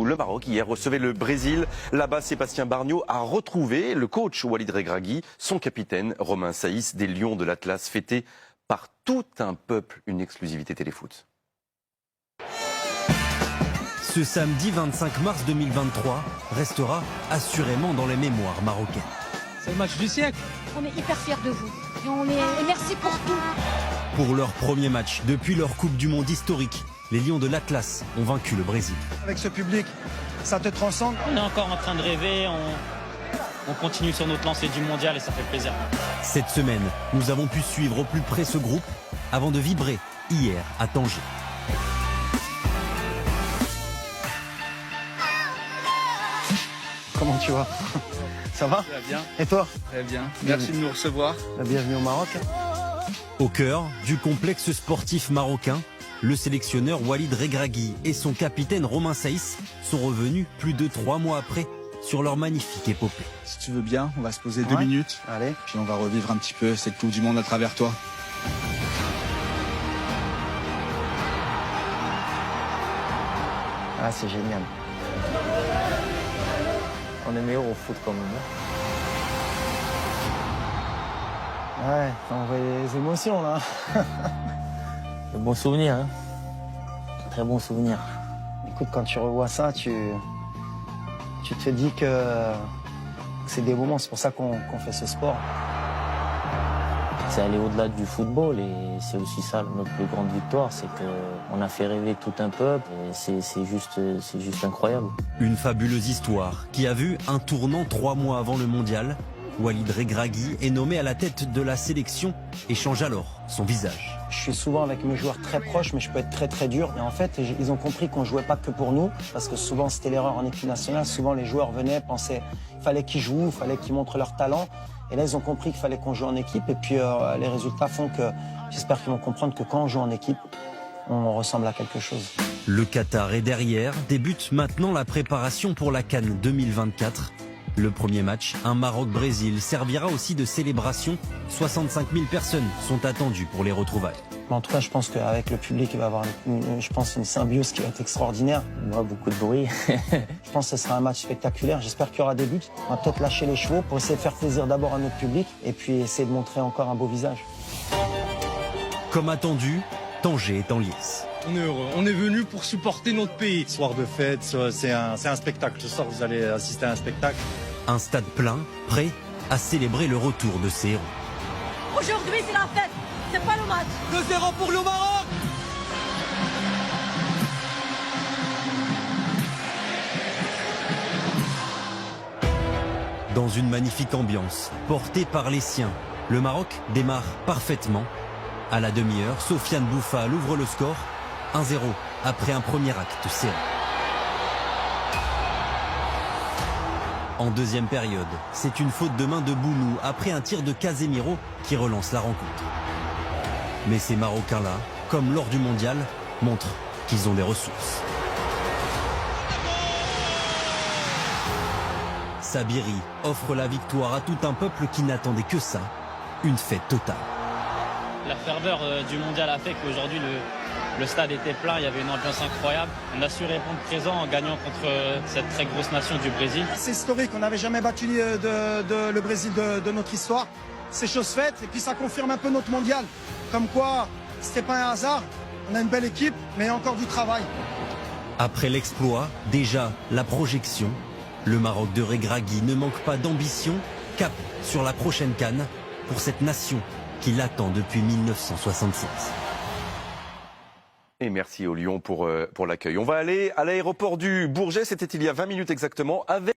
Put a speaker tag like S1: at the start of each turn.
S1: Le Maroc, hier, recevait le Brésil. Là-bas, Sébastien Bargnot a retrouvé le coach Walid Regragui, son capitaine Romain Saïs, des Lions de l'Atlas, fêté par tout un peuple, une exclusivité téléfoot.
S2: Ce samedi 25 mars 2023 restera assurément dans les mémoires marocaines.
S3: C'est le match du siècle.
S4: On est hyper fiers de vous et merci pour tout.
S2: Pour leur premier match depuis leur Coupe du Monde historique, les Lions de l'Atlas ont vaincu le Brésil.
S5: Avec ce public, ça te transcende.
S6: On est encore en train de rêver, on continue sur notre lancée du mondial et ça fait plaisir.
S2: Cette semaine, nous avons pu suivre au plus près ce groupe avant de vibrer hier à Tanger.
S5: Comment tu vas? Ça va?
S3: Très bien.
S5: Et toi?
S3: Très bien. Merci de nous recevoir.
S5: Bienvenue au Maroc.
S2: Au cœur du complexe sportif marocain, le sélectionneur Walid Regragui et son capitaine Romain Saïs sont revenus plus de 3 mois après sur leur magnifique épopée.
S3: Si tu veux bien, on va se poser 2 minutes.
S5: Allez.
S3: Puis on va revivre un petit peu cette Coupe du Monde à travers toi.
S7: Ah, c'est génial. On est meilleur au foot quand même.
S5: Ouais, on voit les émotions là.
S7: De bons souvenirs, hein. Très bons souvenirs.
S5: Écoute, quand tu revois ça, tu te dis que c'est des moments, c'est pour ça qu'on fait ce sport.
S7: C'est aller au-delà du football et c'est aussi ça notre plus grande victoire, c'est qu'on a fait rêver tout un peuple et c'est juste incroyable.
S2: Une fabuleuse histoire qui a vu un tournant 3 mois avant le mondial. Walid Regragui est nommé à la tête de la sélection et change alors son visage.
S5: Je suis souvent avec mes joueurs très proches, mais je peux être très très dur. Et en fait, ils ont compris qu'on jouait pas que pour nous, parce que souvent c'était l'erreur en équipe nationale. Souvent les joueurs venaient, pensaient qu'il fallait qu'ils jouent, il fallait qu'ils montrent leur talent. Et là, ils ont compris qu'il fallait qu'on joue en équipe. Et puis les résultats font que j'espère qu'ils vont comprendre que quand on joue en équipe, on ressemble à quelque chose.
S2: Le Qatar est derrière, débute maintenant la préparation pour la CAN 2024. Le premier match, un Maroc-Brésil, servira aussi de célébration. 65 000 personnes sont attendues pour les retrouvailles.
S5: Mais en tout cas, je pense qu'avec le public, il va y avoir une symbiose qui va être extraordinaire.
S7: Il y aura beaucoup de bruit.
S5: Je pense que ce sera un match spectaculaire. J'espère qu'il y aura des buts. On va peut-être lâcher les chevaux pour essayer de faire plaisir d'abord à notre public et puis essayer de montrer encore un beau visage.
S2: Comme attendu, Tanger est en liesse.
S8: On est heureux. On est venu pour supporter notre pays.
S9: Soir de fête, c'est un spectacle. Ce soir, vous allez assister à un spectacle.
S2: Un stade plein, prêt à célébrer le retour de ses héros.
S4: Aujourd'hui, c'est la fête, c'est pas le match.
S3: 2-0 pour le Maroc.
S2: Dans une magnifique ambiance, portée par les siens, le Maroc démarre parfaitement. À la demi-heure, Sofiane Bouffal ouvre le score, 1-0 après un premier acte serré. En deuxième période, c'est une faute de main de Bounou après un tir de Casemiro qui relance la rencontre. Mais ces Marocains-là, comme lors du mondial, montrent qu'ils ont des ressources. Sabiri offre la victoire à tout un peuple qui n'attendait que ça, une fête totale.
S6: La ferveur du mondial a fait qu'aujourd'hui le stade était plein, il y avait une ambiance incroyable. On a su répondre présent en gagnant contre cette très grosse nation du Brésil.
S5: C'est historique, on n'avait jamais battu le Brésil de notre histoire. C'est chose faite et puis ça confirme un peu notre mondial. Comme quoi, c'était pas un hasard, on a une belle équipe, mais il y a encore du travail.
S2: Après l'exploit, déjà la projection. Le Maroc de Regragui ne manque pas d'ambition, cap sur la prochaine CAN pour cette nation qui l'attend depuis 1966.
S1: Et merci aux Lions pour l'accueil. On va aller à l'aéroport du Bourget, c'était il y a 20 minutes exactement, avec